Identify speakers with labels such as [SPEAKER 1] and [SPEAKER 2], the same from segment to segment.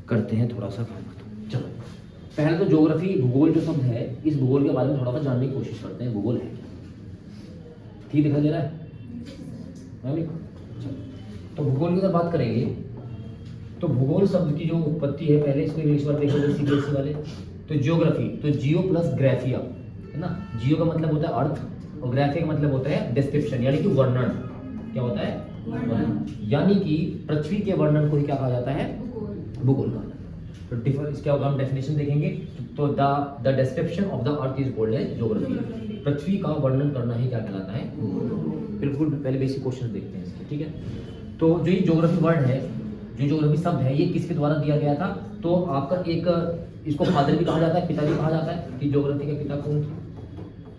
[SPEAKER 1] करते हैं थोड़ा सा काम। चलो पहले तो ज्योग्राफी भूगोल जो शब्द है, इस भूगोल के बारे में थोड़ा सा जानने की कोशिश करते हैं। भूगोल है क्या, ठीक दिखाई दे रहा है नहीं? तो भूगोल की अगर बात करेंगे तो भूगोल शब्द की जो उत्पत्ति है, पहले इसको इंग्लिश वाले देखेंगे सीबीएसई वाले। तो ज्योग्राफी, तो जियो प्लस ग्राफिया है ना। जियो का मतलब होता है अर्थ और ग्राफिया का मतलब होता है डिस्क्रिप्शन, यानी कि वर्णन। क्या होता है? वर्णन। यानी कि पृथ्वी के वर्णन को ही क्या कहा जाता है? भूगोल कहा जाता है। तो इसके हम डेफिनेशन देखेंगे। तो the description of the earth is called as geography. पृथ्वी का वर्णन करना ही क्या कहलाता है? बिल्कुल पहले बेसिक क्वेश्चन देखते हैं इसके, ठीक है। तो जो ये ज्योग्राफी वर्ड है, जो ज्योग्राफी शब्द है, ये किसके द्वारा दिया गया था? तो आपका एक इसको फादर भी कहा जाता है, पिता भी कहा जाता है कि ज्योग्राफी के पिता कौन थे?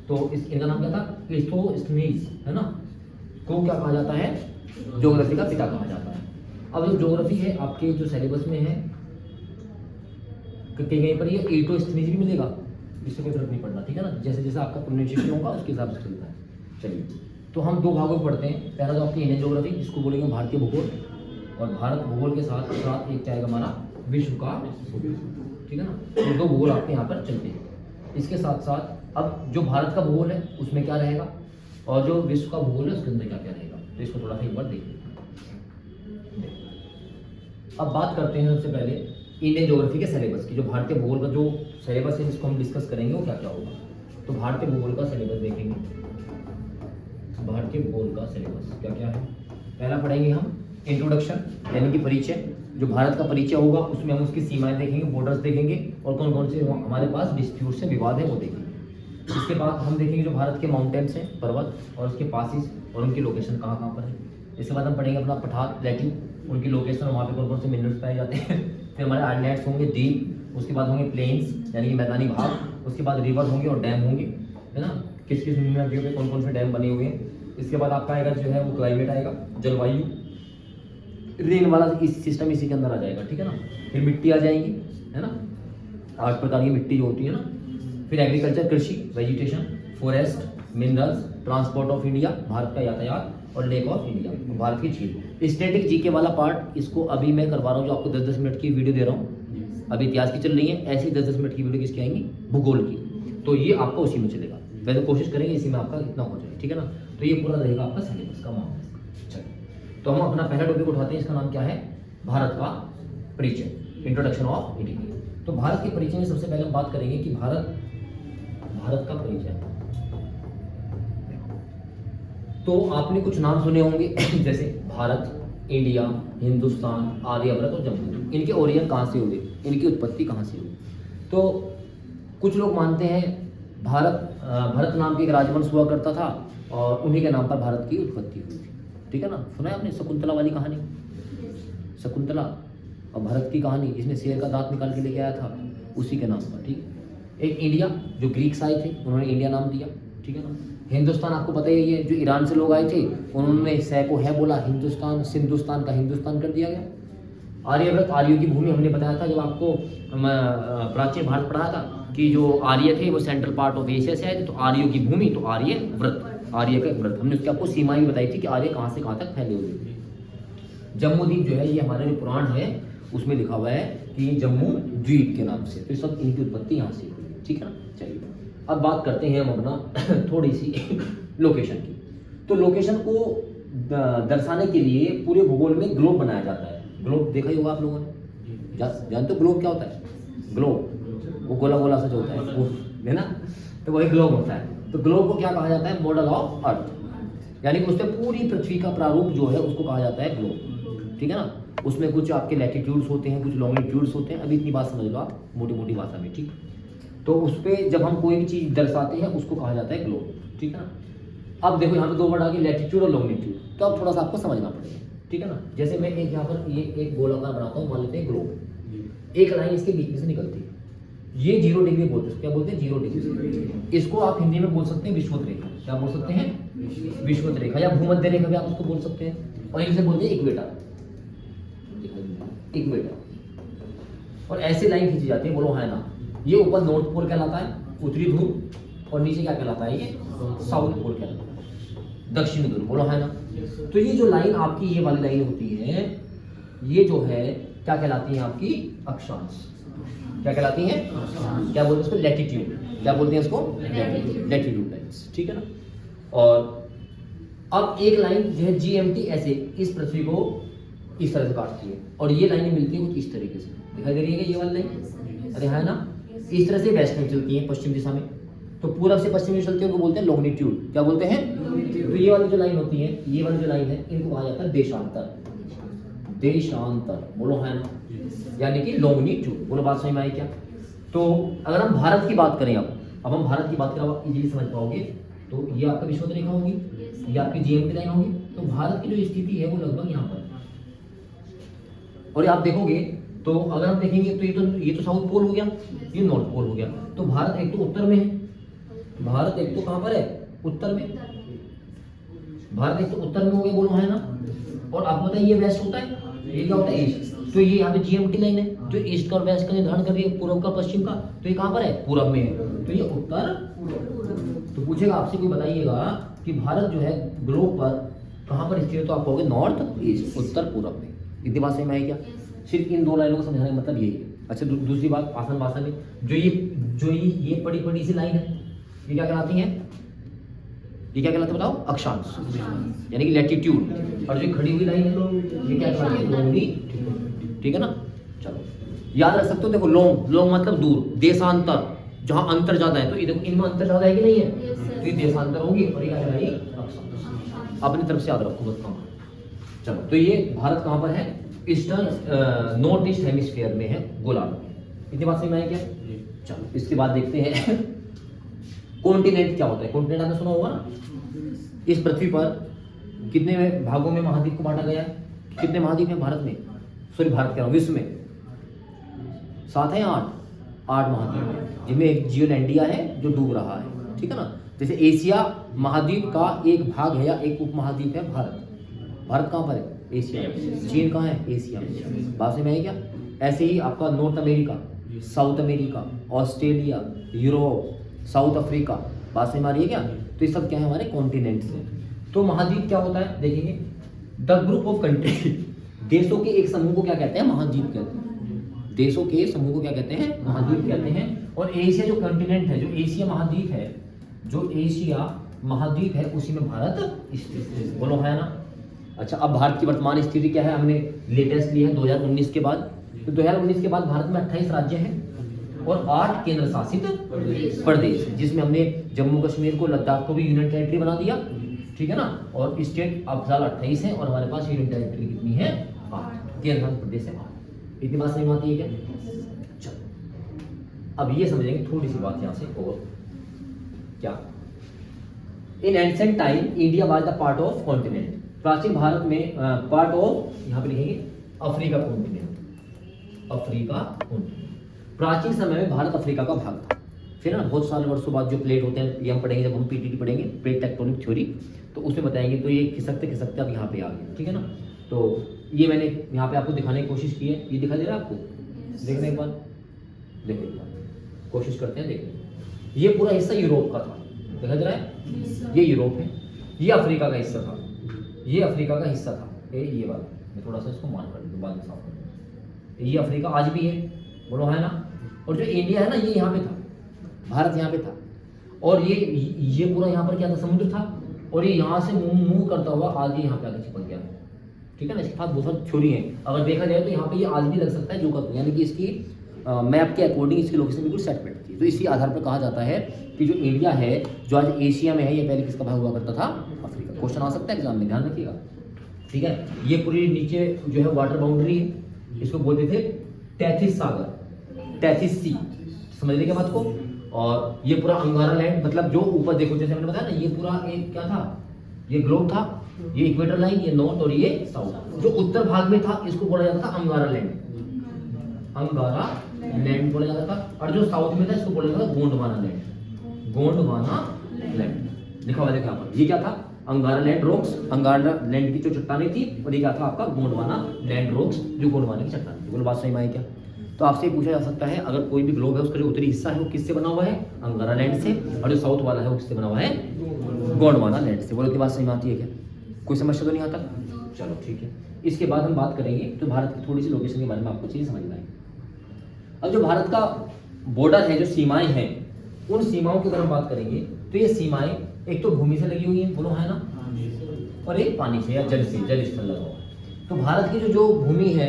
[SPEAKER 1] तो इनका नाम क्या था? क्लिस्टोस्टोनीज है ना, को क्या कहा जाता है? ज्योग्राफी का पिता कहा जाता है। अब जो ज्योग्राफी है आपके जो सिलेबस में है, कहीं पर ये एटोस्थनीज भी मिलेगा, इससे कोई फर्क नहीं पड़ना, ठीक है ना। जैसे जैसे आपका प्रोनाउंसिएशन होगा उसके हिसाब से चलता है। चलिए, तो हम दो भागों में पढ़ते हैं। पहला तो आपकी इंडियन ज्योग्राफी, जिसको बोलेंगे भारतीय भूगोल, और भारत भूगोल के साथ साथ एक चाहेगा हमारा विश्व का भूगोल, ठीक है ना। तो दो भूगोल आपके यहाँ पर चलते हैं। इसके साथ साथ अब जो भारत का भूगोल है उसमें क्या रहेगा, और जो विश्व का भूगोल है उसके अंदर क्या क्या रहेगा, तो इसको थोड़ा सा एक बार देख लेते हैं। अब बात करते हैं सबसे पहले इंडियन ज्योग्राफी के सिलेबस की। जो भारतीय भूगोल का जो सिलेबस है जिसको हम डिस्कस करेंगे वो क्या क्या होगा। तो भारतीय भूगोल का सिलेबस देखेंगे। भारतीय भूगोल का सिलेबस क्या क्या है? पहला पढ़ेंगे हम इंट्रोडक्शन, यानी कि परिचय। जो भारत का परिचय होगा उसमें हम उसकी सीमाएं देखेंगे, बॉर्डर्स देखेंगे, और कौन कौन से हमारे पास डिस्प्यूट से विवाद है वो देखेंगे। इसके बाद हम देखेंगे जो भारत के माउंटेन्स हैं, पर्वत, और उसके पासिस और उनकी लोकेशन कहाँ कहाँ पर है। इसके बाद हम पढ़ेंगे अपना पठार, प्लेट्यू, उनकी लोकेशन, वहाँ पे कौन कौन से मिनरल्स पाए जाते हैं। फिर हमारे आइलैंड्स होंगे, द्वीप, उसके बाद होंगे प्लेन्स यानी कि मैदानी भाग, उसके बाद रिवर होंगे और डैम होंगे, है ना। किस किस नदियों पे कौन कौन से डैम बने हुए हैं। इसके बाद आपका आएगा जो है वो क्लाइमेट आएगा, जलवायु, रेन वाला इस सिस्टम इसी के अंदर आ जाएगा, ठीक है ना। फिर मिट्टी आ जाएगी, है ना, 8 प्रकार की मिट्टी जो होती है ना। फिर एग्रीकल्चर, कृषि, vegetation, forest, minerals, transport of India, Bharat का यातायात, और लेक ऑफ इंडिया, भारत की झील। स्टैटिक जीके वाला पार्ट इसको अभी मैं करवा रहा हूँ, जो आपको 10-10 मिनट की वीडियो दे रहा हूँ। अभी इतिहास की चल रही है, ऐसी 10-10 मिनट की वीडियो किसकी आएंगी? भूगोल की। तो ये आपका उसी में चलेगा। वैसे कोशिश करेंगे इसी में आपका इतना हो जाए, ठीक है ना। तो ये पूरा रहेगा आपका सिलेबस का मामला। चलिए, तो हम अपना पहला टॉपिक उठाते हैं। इसका नाम क्या है? भारत का परिचय, इंट्रोडक्शन ऑफ इंडिया। तो भारत के परिचय में सबसे पहले हम बात करेंगे कि भारत का परिचय। तो आपने कुछ नाम सुने होंगे जैसे भारत, इंडिया, हिंदुस्तान, आर्यभट्ट और जम्मू। इनके ओरिजिन कहाँ से हुए, इनकी उत्पत्ति कहाँ से हुई? तो कुछ लोग मानते हैं भरत नाम के एक राजवंश हुआ करता था और उन्हीं के नाम पर भारत की उत्पत्ति हुई थी, ठीक है ना। सुना है आपने शकुंतला वाली कहानी? शकुंतला और भरत की कहानी, इसने शेर का दांत निकाल के लेके आया था, उसी के नाम पर, ठीक। एक इंडिया, जो ग्रीक्स आए थे उन्होंने इंडिया नाम दिया, ठीक है ना। हिंदुस्तान आपको पता ही है, जो ईरान से लोग आए थे उन्होंने सै को है बोला, हिंदुस्तान, सिंधुस्तान का हिंदुस्तान कर दिया गया। आर्यव्रत, आर्यों की भूमि, हमने बताया था जब आपको प्राचीन भारत पढ़ा था कि जो आर्य थे वो सेंट्रल पार्ट ऑफ एशिया से आए थे, तो आर्यों की भूमि, तो आर्य व्रत, आर्य का व्रत। हमने उसकी आपको सीमाएं बताई थी कि आर्य कहाँ से कहाँ तक फैले हुए थे। जम्मू द्वीप जो है ये हमारे जो पुराण है उसमें लिखा हुआ है कि जम्मू द्वीप के नाम से, तो सब इनकी उत्पत्ति यहाँ से हुई है, ठीक है ना। चलिए, अब बात करते हैं हम अपना थोड़ी सी लोकेशन की। तो लोकेशन को दर्शाने के लिए पूरे भूगोल में ग्लोब बनाया जाता है। ग्लोब देखा ही होगा आप लोगों ने, जानते हो ग्लोब क्या होता है? ग्लोब वो गोला गोला सा जो होता है वो, है ना, तो वही ग्लोब होता है। तो ग्लोब को क्या कहा जाता है? मॉडल ऑफ अर्थ, यानी कि उसमें पूरी पृथ्वी का प्रारूप जो है उसको कहा जाता है ग्लोब, ठीक है ना। उसमें कुछ आपके लैटिट्यूड्स होते हैं, कुछ लॉन्गिट्यूड्स होते हैं, अभी इतनी बात समझ लो आप मोटी मोटी भाषा में, ठीक। तो उस पर जब हम कोई भी चीज़ दर्शाते हैं उसको कहा जाता है ग्लोब, ठीक है ना। अब देखो यहाँ पे दो वर्ड आ गए, लैटिट्यूड और लॉन्गिट्यूड, तो अब थोड़ा सा आपको समझना पड़ेगा, ठीक है ना। जैसे मैं एक यहाँ पर ये एक गोलाकार बनाता हूँ, मान लेते हैं ग्लोब, एक लाइन इसके बीच में से निकलती है, ये 0 डिग्री बोलते हैं। क्या बोलते हैं? 0 डिग्री। इसको आप हिंदी में बोल सकते हैं विषुवत रेखा। क्या बोल सकते हैं? विषुवत रेखा, या भूमध्य रेखा भी आप उसको बोल सकते हैं, और इनसे बोलते हैं इक्वेटर, इक्वेटर। और ऐसे लाइन खींची जाती है, बोलो है ना। ये ऊपर नॉर्थ पोल कहलाता है, उत्तरी ध्रुव, और नीचे क्या कहलाता है? ये साउथ पोल कहलाता है, दक्षिणी ध्रुव, बोलो है ना। तो ये जो लाइन आपकी ये वाली लाइन होती है, ये जो है क्या कहलाती हैं आपकी? अक्षांश। क्या कहलाती हैं? क्या बोलते हैं इसको? लैटिट्यूड। क्या बोलते हैं इसको? लैटिट्यूड लाइन्स, ठीक है ना। और अब एक लाइन जो है GMT ऐसे इस पृथ्वी को इस तरह से काटती है, और ये लाइनें मिलती हैं कुछ इस तरीके से, दिखाई दे रही है ये वाली लाइन? अरे है ना, इस तरह से वेस्ट में चलती है, पश्चिम दिशा में। तो पूरब से पश्चिम में चलती है, उनको बोलते हैं लॉन्गिट्यूड। क्या बोलते हैं? तो ये वाली जो लाइन होती है, ये वाली जो लाइन है, इनको कहा जाता है देशांतर। देशांतर बोलो, है ना, यानी कि लॉन्गिट्यूड। बोलो, बात समझ में आई क्या? तो अगर हम भारत की बात करें, अब हम भारत की बात करें, आप इजीली समझ पाओगे। तो ये आपका विषुवत रेखा होगी, ये आपकी GMT लाइन होगी। तो भारत की जो स्थिति है वो लगभग यहाँ पर, और आप देखोगे तो अगर हम देखेंगे तो ये तो साउथ पोल हो गया, ये नॉर्थ पोल हो गया। तो भारत एक तो उत्तर में है, भारत एक तो कहाँ पर है? उत्तर में। भारत एक तो उत्तर में हो गया, बोलो, है ना। और आप बताइए ये वेस्ट होता है, ये क्या होता है? ईस्ट। तो ये यहाँ पे GMT लाइन है जो ईस्ट का और वेस्ट का निर्धारण कर रही है, पूर्व का पश्चिम का। तो ये कहाँ पर है? पूरब में है। तो ये उत्तर। तो पूछेगा आपसे कोई, बताइएगा कि भारत जो है ग्लोब पर कहाँ पर स्थित है? तो आप कहोगे नॉर्थ ईस्ट, उत्तर पूरब में। इतनी बात सही में आई क्या? सिर्फ इन दो लाइनों को समझाने का मतलब यही है। अच्छा, दूसरी बात आसान भाषा में, जो ये बड़ी सी लाइन है, ये क्या कहलाती है? ये क्या कहलाता है बताओ? अक्षांश, यानी कि लैटिट्यूड। और जो खड़ी हुई लाइन है ये क्या कहलाती है? लॉन्गिट्यूड, ठीक है ना। चलो याद रख सकते हो। देखो, लॉन्ग मतलब दूर, देशांतर जहां अंतर ज्यादा है। तो ये देखो, इनमें अंतर ज्यादा है कि नहीं है? तो ये देशांतर होगी, और ये क्या कहलाएगी? अक्षांश। अपनी तरफ से याद रखो बस। चलो, तो ये भारत कहाँ पर है? ईस्टर्न नॉर्थ ईस्ट हेमिस्फीयर में है, गोलार्ध में। इतनी बात समझ में आई क्या? चलो, इसके बाद देखते हैं कॉन्टिनेंट क्या होता है। कॉन्टिनेंट आपने सुना होगा ना। इस पृथ्वी पर कितने भागों में महाद्वीप को बांटा गया है? कितने महाद्वीप हैं भारत में? सॉरी, भारत कह रहा हूँ, विश्व में 7 है 8 महाद्वीप है, जिनमें एक जियोलैंडिया है जो डूब रहा है, ठीक है ना। जैसे एशिया महाद्वीप का एक भाग है या एक उपमहाद्वीप है भारत। भारत कहाँ पर है? एशिया में। चीन कहाँ है? एशिया में। बात में है क्या? ऐसे ही आपका north America, south America, Australia, Europe, south Africa, बात में आ रही है क्या? तो ये सब क्या है? हमारे कॉन्टिनेंट्स हैं। तो महाद्वीप क्या होता है देखेंगे, द ग्रुप ऑफ कंट्री, देशों के एक समूह को क्या कहते हैं? महाद्वीप कहते हैं। देशों के समूह को क्या कहते हैं? महाद्वीप कहते हैं। और एशिया जो कॉन्टिनेंट है, जो एशिया महाद्वीप है, जो एशिया महाद्वीप है, उसी में भारत स्थित है। बोलो, है ना। अच्छा, अब भारत की वर्तमान स्थिति क्या है? हमने लेटेस्ट ली है 2019 के बाद। तो 2019 के बाद भारत में 28 राज्य हैं और 8 केंद्र शासित प्रदेश, जिसमें हमने जम्मू कश्मीर को, लद्दाख को भी यूनियन टेरिटरी बना दिया, ठीक है ना। और स्टेट अब फिलहाल 28 है, और हमारे पास यूनियन टेरिटरी कितनी है? 8। केंद्र शासित प्रदेश है 8। इतनी बात समझ में आती है क्या? चलो, अब ये समझेंगे थोड़ी सी बात यहाँ से। और क्या? इन ancient time India was the part of continent. प्राचीन भारत में पार्ट ऑफ, यहाँ पे लिखेंगे अफ्रीका कॉन्टिनेंट। Africa continent. प्राचीन समय में भारत अफ्रीका का भाग था। फिर ना बहुत साल वर्षों बाद जो प्लेट होते हैं, ये हम पढ़ेंगे जब हम PTT पढ़ेंगे, प्लेट टेक्टोनिक थ्योरी, तो उसमें बताएंगे। तो ये खिसकते खिसकते अब यहाँ पे आ गए, ठीक है ना। तो ये मैंने यहाँ पे आपको दिखाने की कोशिश की है। ये दिखा दे रहा है आपको? देखने एक बार, देखो एक बार, कोशिश करते हैं देखने। ये पूरा हिस्सा यूरोप का था, दिखा दे रहा है? ये यूरोप है, ये अफ्रीका का हिस्सा था, ये अफ्रीका का हिस्सा था। ये वाला मैं थोड़ा सा इसको मान कर दूँ, बाद में साफ कर दूँ। ये अफ्रीका आज भी है, बोलो, है ना। और जो इंडिया है ना, ये यहाँ पे था, भारत यहाँ पे था। और ये पूरा यहाँ पर क्या था? समुद्र था। और ये यहाँ से मूव करता हुआ आज ये यहाँ पे आके चिपक गया, ठीक है ना। इसके साथ बहुत सारी थ्योरी है। अगर देखा जाए तो यहाँ पे ये आज भी लग सकता है जोकर, यानी कि इसकी मैप के अकॉर्डिंग इसकी लोकेशन बिल्कुल सेट बैठती है। तो इसी आधार पर कहा जाता है कि जो इंडिया है, जो आज एशिया में है, ये पहले किसका भाग हुआ करता था? अफ्रीका। क्वेश्चन आ सकता है एग्जाम में, ध्यान रखिएगा, ठीक है। ये पूरी नीचे जो है वाटर बाउंड्री है, इसको बोलते थे तैथिस सागर, तैथिस सी, समझ लीजिए बात को। और ये पूरा अंगारा लैंड, मतलब जो ऊपर देखो, जैसे मैंने बताया ना, ये पूरा एक क्या था? ये ग्लोब था, ये इक्वेटर लाइन, ये नॉर्थ और ये साउथ। जो उत्तर भाग में था इसको बोला जाता था अंगारा लैंड, अंगारा लैंड बोला जाता था। और जो साउथ में था इसको बोला जाता था गोंडवाना लैंड, गोंडवाना लैंड लिखा हुआ देखा पर। ये क्या था? अंगारा लैंड रॉक्स, अंगारा लैंड की जो चट्टानें थी, और ये क्या था आपका? गोंडवाना लैंड रॉक्स, जो गोंडवाना की चट्टान थी। बोलो, बात सही में आई क्या? तो आपसे पूछा जा सकता है, अगर कोई भी ग्लोब है उसका जो उत्तरी हिस्सा है वो किससे बना हुआ है? अंगारा लैंड से। और जो साउथ वाला है वो किससे बना हुआ है? गोंडवाना लैंड से। बोलो, की बात सही में आती है क्या? कोई समस्या तो नहीं आता? चलो ठीक है। इसके बाद हम बात करेंगे तो भारत की थोड़ी सी लोकेशन के बारे में आपको चीज़ समझ में आएगी। अब जो भारत का बॉर्डर है, जो सीमाएं हैं, उन सीमाओं की अगर हम बात करेंगे तो ये सीमाएं एक तो भूमि से लगी हुई है, बोलो है ना, और एक पानी से या जल से, जल स्थल लगा हुआ है। तो भारत की जो भूमि है,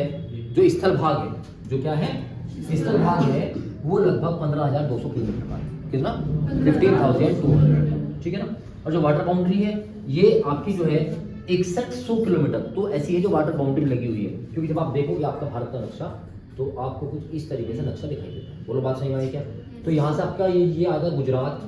[SPEAKER 1] जो स्थल भाग है, जो क्या है स्थल भाग है, वो लगभग 15,200 किलोमीटर का है। कितना? 15,200, ठीक है ना। और जो वाटर बाउंड्री है ये आपकी जो है 6100 किलोमीटर तो ऐसी है जो वाटर बाउंड्री लगी हुई है। क्योंकि जब आप देखोगे आपका भारत का नक्शा तो आपको कुछ इस तरीके से नक्शा दिखाई देता है। बोलो बात सही में आई क्या? तो यहाँ से आपका ये आता है गुजरात,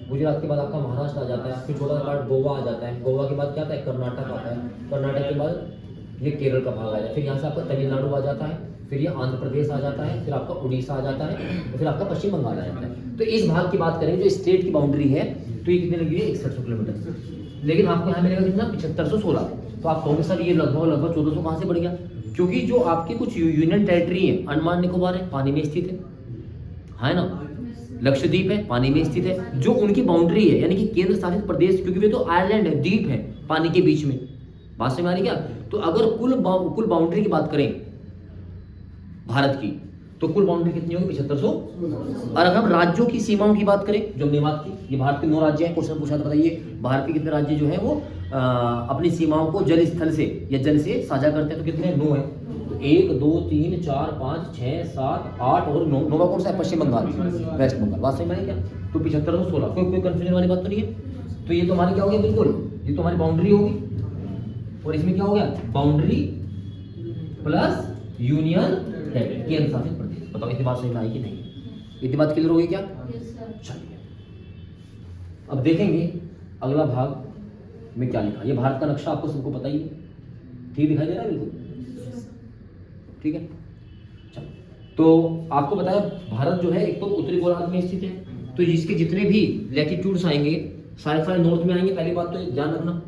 [SPEAKER 1] गुजरात के बाद आपका महाराष्ट्र आ जाता है, फिर थोड़ा पार्ट गोवा आ जाता है, गोवा के बाद क्या आता है कर्नाटक आता है, कर्नाटक के बाद ये केरल का भाग आ जाता है, फिर यहाँ से आपका तमिलनाडु आ जाता है, फिर ये आंध्र प्रदेश आ जाता है, फिर आपका उड़ीसा आ जाता है, और फिर आपका पश्चिम बंगाल आ जाता है। तो इस भाग की बात करें जो स्टेट की बाउंड्री है तो ये कितनी लगी है 6100 किलोमीटर। लेकिन आपको यहाँ मिलेगा कितना 7516। तो आप कहोगे सर ये लगभग 1400 कहाँ से बढ़ गया? क्योंकि जो आपकी कुछ यूनियन टेरिटरी है, अंडमान निकोबार है, पानी में स्थित है ना, लक्षद्वीप है, पानी में स्थित है, जो उनकी बाउंड्री है यानी कि केंद्र शासित प्रदेश, क्योंकि वे तो आयरलैंड है, द्वीप है पानी के बीच में। बात समझ में आ रही क्या? तो अगर कुल बाउंड्री की बात करें भारत की तो कुल बाउंड्री कितनी होगी 7500। और अगर हम राज्यों की सीमाओं की बात करें, जो हमने बात की, ये भारत के 9 राज्य हैं। क्वेश्चन पूछा था, बताइए भारत के कितने राज्य जो है वो अपनी सीमाओं को जल स्थल से या जल से साझा करते हैं? तो कितने? 9 है। 1 2 3 4 5 6 7 8 और 9 कौन सा है? पश्चिम बंगाल, वेस्ट बंगाल। बात सही में क्या? तो 7516 कोई कंफ्यूजन वाली बात तो नहीं है। तो ये तो हमारी क्या हो गया, बिल्कुल ये तो हमारी बाउंड्री होगी। और इसमें क्या हो गया? बाउंड्री प्लस यूनियन टेरिटरी, केंद्र शासित प्रदेश। बताओ इतनी बात सही में आई कि नहीं? इतनी बात क्लियर हो गई क्या? चलिए अब देखेंगे अगला भाग में क्या लिखा। ये भारत का नक्शा आपको सबको पता ही है, ठीक दिखाई दे रहा है बिल्कुल, ठीक है। चलो तो आपको बताया भारत जो है एक तो उत्तरी गोलार्ध में स्थित है, तो इसके जितने भी लैटिट्यूड्स आएंगे सारे नॉर्थ में आएंगे। पहली बात तो ध्यान रखना,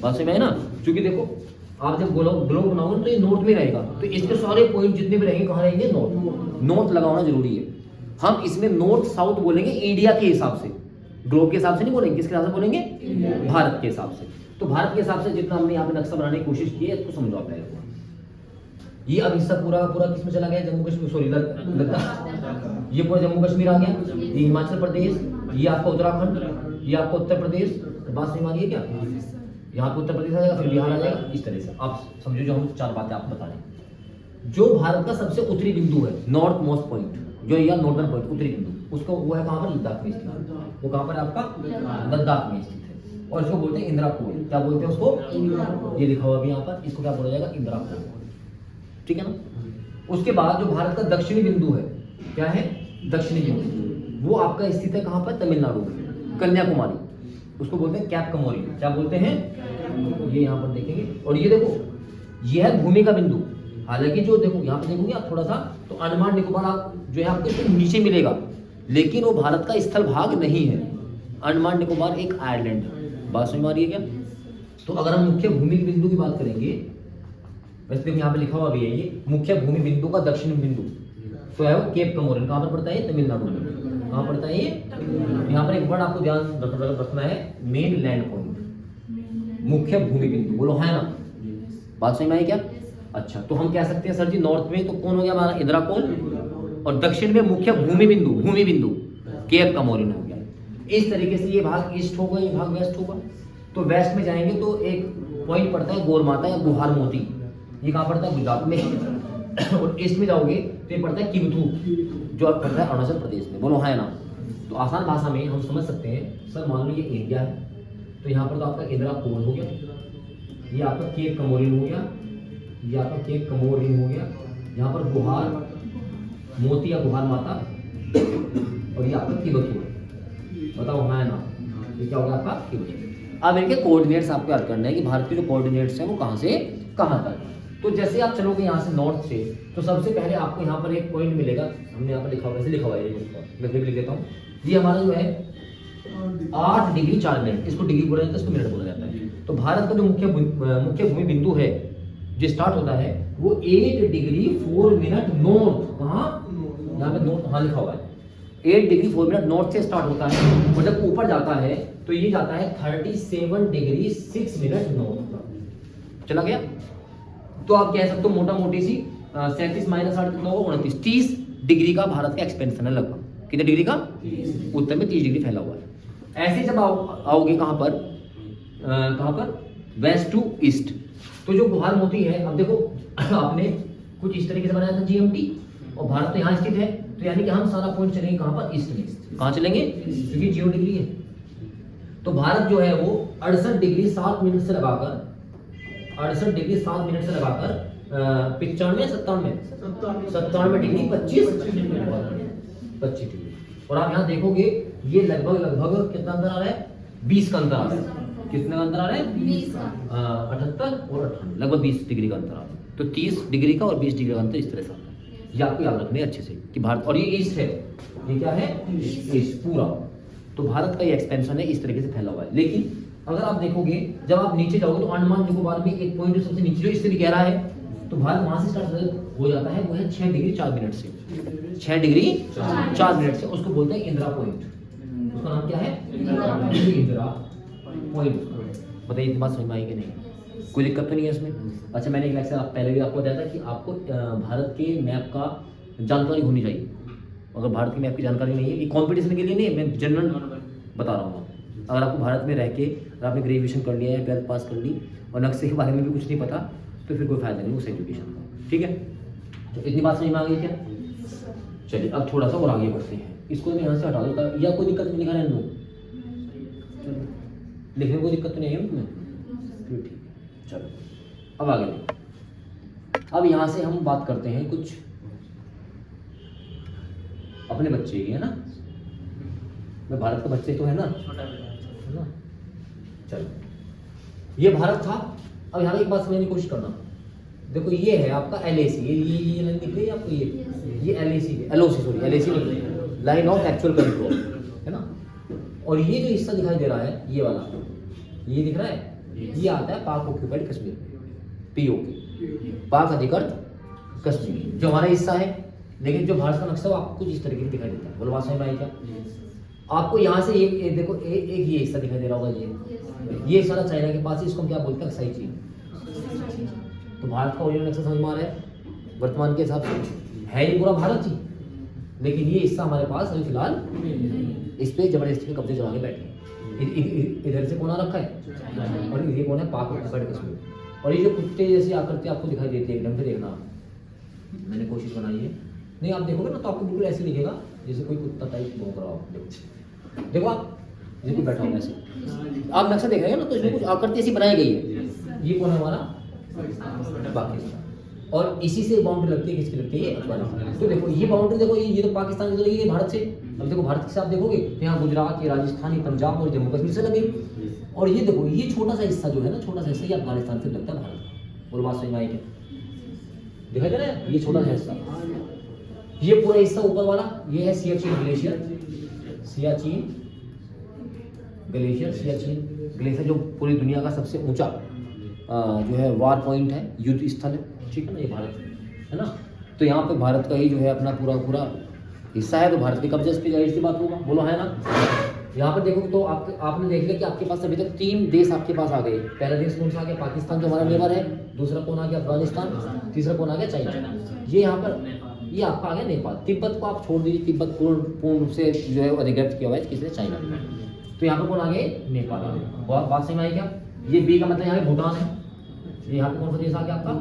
[SPEAKER 1] बात से में है ना, क्योंकि देखो आप जब ग्लोब बनाओगे तो ये नॉर्थ में रहेगा, तो इसके सारे पॉइंट जितने भी रहेंगे कहाँ रहेंगे? नॉर्थ। नॉर्थ लगाना जरूरी है। हम इसमें नॉर्थ साउथ बोलेंगे इंडिया के हिसाब से, ग्लोब के हिसाब से नहीं बोलेंगे। किसके हिसाब से बोलेंगे? भारत के हिसाब से। तो भारत के हिसाब से जितना हमने यहाँ पे नक्शा बनाने की कोशिश की है इसको समझो आप पहले। ये अब हिस्सा पूरा किसमें चला गया? जम्मू कश्मीर, सॉरी लद्दाख। ये पूरा जम्मू कश्मीर आ गया, ये हिमाचल प्रदेश, ये आपका उत्तराखंड, ये आपका उत्तर प्रदेश। बात सही मानिए क्या? यहाँ पे उत्तर प्रदेश आ जाएगा, फिर बिहार आ जाएगा, इस तरह से आप समझो। जो हम 4 बातें आपको बता रहे हैं, जो भारत का सबसे उत्तरी बिंदु है, नॉर्थ मोस्ट पॉइंट, जो या नॉर्दर्न पॉइंट, उत्तरी बिंदु, उसको वो है कहाँ पर? लद्दाख में स्थित। वो कहाँ पर? आपका लद्दाख में स्थित है। और इसको बोलते हैं इंदिरा कोल। क्या बोलते हैं उसको? ये लिखा हुआ अभी यहाँ पर, इसको क्या बोला जाएगा? इंदिरा कोल, ठीक है ना। उसके बाद जो भारत का दक्षिणी बिंदु है, क्या है? दक्षिणी बिंदु, वो आपका स्थित है कहाँ पर? तमिलनाडु में, कन्याकुमारी, उसको बोलते हैं कैप कमोरी। क्या बोलते हैं? ये यहाँ पर देखेंगे। और ये देखो ये है भूमि का बिंदु। हालांकि जो देखो यहाँ पे देखोगे आप थोड़ा सा, तो अंडमान निकोबार जो है आपको नीचे मिलेगा, लेकिन वो भारत का स्थल भाग नहीं है। अंडमान निकोबार एक आयरलैंड है। बात समझ में आ रही है क्या? तो अगर हम मुख्य भूमि बिंदु की बात करेंगे, वैसे देखो यहाँ पे लिखा हुआ भी है, ये मुख्य भूमि बिंदु का दक्षिण बिंदु तो है वो केप कमोरिन। कहाँ पर पड़ता है? तमिलनाडु में। कहाँ पड़ता है ये? यहाँ पर एक वर्ड आपको ध्यान रखना है, मेन लैंड पॉइंट, मुख्य भूमि बिंदु। बोलो है ना? बात सही में आई क्या? अच्छा, तो हम कह सकते हैं सर जी नॉर्थ में तो कौन हो गया हमारा? इंदिरा कोल, और दक्षिण में मुख्य भूमि बिंदु केप कमोरिन हो गया। इस तरीके से ये भाग ईस्ट होगा, ये भाग वेस्ट होगा। तो वेस्ट में जाएंगे तो एक पॉइंट पड़ता है गोरमाता या गुहार मोती, ये कहाँ पड़ता है? गुजरात में। और ईस्ट में जाओगे तो ये पड़ता है किमथू, जो पड़ता है अरुणाचल प्रदेश में। बोलो है ना? तो आसान भाषा में हम समझ सकते हैं, सर मान लो ये इंडिया है, तो यहाँ पर तो आपका इंदिरा कोल हो गया, ये आपका केप कमोरिन हो गया, ये आपका केप कमोरिन हो गया, यहाँ पर गुहार मोती या गुहार माता, और ये आपका किमथू है। बताओ है ना? ये क्या होगा आपका? किमथू। अब इनके कोऑर्डिनेट्स आपको याद करना है कि भारत के जो कोऑर्डिनेट्स हैं वो कहाँ से कहाँ तक। तो जैसे आप चलोगे यहाँ से नॉर्थ से, तो सबसे पहले आपको यहाँ पर एक पॉइंट मिलेगा, हमने यहाँ पर लिखा हुआ, वैसे लिखा हुआ है, मैं फिर लिख देता हूँ। ये हमारा जो है 8 डिग्री 4 मिनट, इसको डिग्री बोला जाता है, इसको मिनट बोला जाता है। तो भारत का जो मुख्य भूमि बिंदु है जो स्टार्ट होता है वो 8 डिग्री 4 मिनट नॉर्थ, कहाँ? यहाँ पे नॉर्थ, हाँ लिखा हुआ है, 8 डिग्री 4 मिनट नॉर्थ से स्टार्ट होता है, और जब ऊपर जाता है तो ये जाता है 37 डिग्री 6 मिनट नॉर्थ। चला गया? तो आप कह सकते हो मोटा मोटी सी 37 माइनस 8 कितना होगा 29, 30 डिग्री का भारत का एक्सपेंशन है लगभग। कितने डिग्री का? उत्तर में 30 डिग्री फैला हुआ है। ऐसे जब आओगे कहाँ पर वेस्ट टू ईस्ट, तो जो भारत मोटी है, अब देखो आपने कुछ इस तरीके से बनाया था जीएमटी, और भारत तो यहाँ स्थित है, तो यानी कि हम सारा पॉइंट चलेंगे कहाँ पर? ईस्ट में। कहाँ चलेंगे? क्योंकि 0 डिग्री है। तो भारत जो है वो 68 डिग्री 7 मिनट से लगाकर 95 डिग्री 97 डिग्री 25 डिग्री। और आप यहाँ देखोगे ये लगभग कितना अंतर आ रहा है? 20 का अंतर आ रहा है। कितने का अंतर आ रहा है? 20 का। 78 और 98, लगभग 20 डिग्री का अंतर आ रहा है। तो 30 डिग्री का और 20 डिग्री का अंतर इस तरह से आता है। ये आपको याद रखना है अच्छे से कि भारत, और ये ईस्ट है, ये क्या है? ईस्ट पूरा। तो भारत का ये एक्सपेंशन है इस तरीके से फैला हुआ है। लेकिन अगर आप देखोगे जब आप नीचे जाओगे तो अंडमान निकोबार में एक पॉइंट जो सबसे नीचे जो इससे भी गहरा है, तो भारत वहां से स्टार्ट हो जाता है, वो है 6 डिग्री 4 मिनट से। 6 डिग्री 4 मिनट से, उसको बोलते हैं इंदिरा पॉइंट। उसका नाम क्या है? इंदिरा पॉइंट। बताइए इतनी बात समझ में आई कि नहीं? कोई दिक्कत तो नहीं है इसमें? अच्छा, मैंने एक लेक्चर पहले भी आपको बताया था कि आपको भारत के मैप का जानकारी होनी चाहिए। अगर भारत की मैप की जानकारी नहीं है, ये कॉम्पिटिशन के लिए नहीं, मैं जनरल बता रहा हूँ। अगर आपको भारत में रह के अगर आपने ग्रेजुएशन कर लिया है, 12th पास कर ली, और नक्शे के बारे में भी कुछ नहीं पता, तो फिर कोई फायदा नहीं उस एजुकेशन का। ठीक है, तो इतनी बात समझ में आ गई क्या? चलिए अब थोड़ा सा और आगे बढ़ते हैं। इसको मैं यहाँ से हटा देता, या कोई दिक्कत नहीं? लिखा रहने दो, लिखने में कोई दिक्कत तो नहीं है तुम्हें? ठीक है, चलो अब आगे। अब यहाँ से हम बात करते हैं कुछ अपने बच्चे की, है ना? मैं भारत का बच्चे तो है ना? चलो, ये भारत था। अब यहाँ एक बात समझने की कोशिश करना। देखो ये है आपका LAC, ये लाइन दिख रही है आपको? ये LOC, line of actual control, है ना? और ये जो हिस्सा दिखाई दे रहा है, ये वाला, ये दिख रहा है, ये आता है पाक ऑक्यूपाइड कश्मीर, POK, पाक अधिकृत कश्मीर, जो हमारा हिस्सा है। लेकिन जो भारत का नक्शा है आपको कुछ इस तरीके से दिखाई देता है। बोलो बात समझ में आई क्या? आपको यहाँ से एक देखो, एक ये हिस्सा दिखाई दे रहा होगा, ये सारा चाइना के पास है, इसको हम क्या बोलते हैं? अक्साई चीन। तो भारत का ओरिजिनल नक्शा समझ में आ रहा है वर्तमान के हिसाब से? है ये पूरा भारत ही, लेकिन ये हिस्सा हमारे पास अभी फिलहाल इस पे जबरदस्ती कब्जे जमा के बैठे हैं। इधर से कौन आ रखा है, और ये कौन है? पाक ऑक्यूपाइड कश्मीर। और ये जो कुत्ते जैसी आकृति आपको दिखाई देती है, एकदम से देखना, मैंने कोशिश बनाई है, नहीं आप देखोगे ना तो आपको बिल्कुल ऐसे दिखेगा जैसे कोई कुत्ता टाइप भौंक रहा हो। देखो आप जैसे कोई बैठा होगा ऐसे, आप नक्शा देख रहे हैं ना, तो इसमें कुछ आकृति ऐसी बनाई गई है। ये कौन है? हमारा पाकिस्तान। और इसी से बाउंड्री लगती है, किसकी लगती है? अफगानिस्तान। तो देखो ये बाउंड्री, देखो ये तो पाकिस्तान की लगी है भारत से। अब देखो भारत के साथ देखोगे तो यहाँ गुजरात, ये राजस्थान, ये पंजाब और जम्मू कश्मीर से लगी। और ये देखो ये छोटा सा हिस्सा जो है ना, छोटा सा हिस्सा ये अफगानिस्तान से लगता है भारत का। और बात समझ में आई क्या? दिखाई दे रहा है? ये छोटा सा हिस्सा, ये पूरा हिस्सा ऊपर वाला, ये है सियाचिन ग्लेशियर। सियाचिन ग्लेशियर जो पूरी दुनिया का सबसे ऊंचा जो है वार पॉइंट है, युद्ध स्थल है, ठीक है ना? ये भारत है ना? तो यहाँ पे भारत का ही जो है अपना पूरा हिस्सा है, तो भारत के कब्जे पे जाहिर सी बात होगा। बोलो है ना? यहाँ पर देखो तो आपने देख लिया कि आपके पास अभी तक 3 देश आपके पास आ गए। पहला देश कौन सा आ गया? पाकिस्तान, जो हमारा नेबर है। दूसरा कौन आ गया? अफगानिस्तान। तीसरा कौन आ गया? चाइना। ये यहाँ पर ये आपका आ गया नेपाल। तिब्बत को आप छोड़ दीजिए, तिब्बत पूर्ण रूप से जो है अधिकृत किया हुआ है किसने? चाइना। तो यहाँ पर कौन आ गए? नेपाल आ गए। बात समझ में आई क्या? ये बी का मतलब यहाँ पे भूटान है। ये यहाँ पे कौन सा देश आ गया आपका?